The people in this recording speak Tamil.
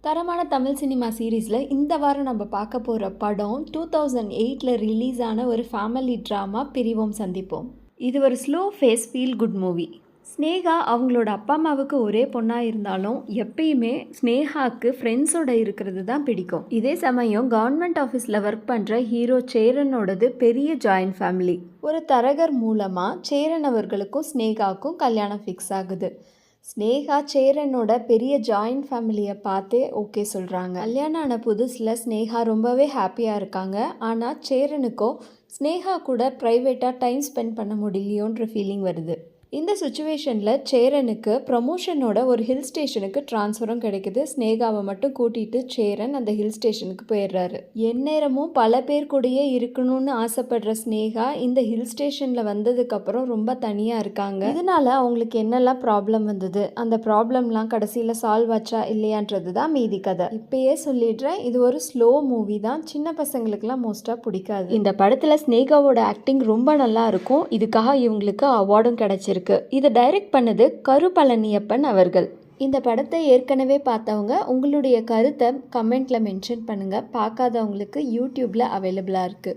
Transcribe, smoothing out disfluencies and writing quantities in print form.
தரமான தமிழ் சினிமா சீரீஸில் இந்த வாரம் நம்ம பார்க்க போகிற படம் 2008 ரிலீஸ் ஆன ஒரு ஃபேமிலி ட்ராமா பிரிவோம் சந்திப்போம். இது ஒரு slow pace feel good movie. Sneha அவங்களோட அப்பா அம்மாவுக்கு ஒரே பொண்ணாக இருந்தாலும் எப்பயுமே ஸ்னேகாவுக்கு ஃப்ரெண்ட்ஸோட இருக்கிறது தான் பிடிக்கும். இதே சமயம் கவர்மெண்ட் ஆஃபீஸில் ஒர்க் பண்ணுற ஹீரோ சேரனோடது பெரிய ஜாயின்ட் ஃபேமிலி. ஒரு தரகர் மூலமாக சேரன் அவர்களுக்கும் ஸ்னேகாவுக்கும் கல்யாணம் ஃபிக்ஸ் ஆகுது. ஸ்னேகா சேரனோட பெரிய ஜாயின்ட் ஃபேமிலியை பார்த்தே ஓகே சொல்கிறாங்க. கல்யாணம் ஆன புதுசில் ஸ்னேகா ரொம்பவே ஹாப்பியாக இருக்காங்க. ஆனால் சேரனுக்கோ ஸ்னேகா கூட ப்ரைவேட்டாக டைம் ஸ்பெண்ட் பண்ண முடியலையோன்ற ஃபீலிங் வருது. இந்த சுச்சுவேஷனில் சேரனுக்கு ப்ரமோஷனோட ஒரு ஹில் ஸ்டேஷனுக்கு ட்ரான்ஸ்ஃபரும் கிடைக்குது. ஸ்னேகாவை மட்டும் கூட்டிகிட்டு சேரன் அந்த ஹில் ஸ்டேஷனுக்கு போயிடுறாரு. எந்நேரமும் பல பேர் கூடயே இருக்கணும்னு ஆசைப்படுற ஸ்னேகா இந்த ஹில் ஸ்டேஷனில் வந்ததுக்கப்புறம் ரொம்ப தனியாக இருக்காங்க. இதனால அவங்களுக்கு என்னெல்லாம் ப்ராப்ளம் வந்தது, அந்த ப்ராப்ளம்லாம் கடைசியில் சால்வ் ஆச்சா இல்லையான்றது தான் மீதி கதை. இப்பயே சொல்லிடுறேன், இது ஒரு ஸ்லோ மூவி தான். சின்ன பசங்களுக்குலாம் மோஸ்ட்டாக பிடிக்காது. இந்த படத்தில் ஸ்னேகாவோட ஆக்டிங் ரொம்ப நல்லா இருக்கும். இதுக்காக இவங்களுக்கு அவார்டும் கிடைச்சிருக்கு. இதை டைரக்ட் பண்ணது கரு பழனியப்பன் அவர்கள். இந்த படத்தை ஏற்கனவே பார்த்தவங்க உங்களுடைய கருத்தை கமெண்ட்ல மென்ஷன் பண்ணுங்க. பார்க்காதவங்களுக்கு யூடியூப்ல அவைலபிளாக இருக்கு.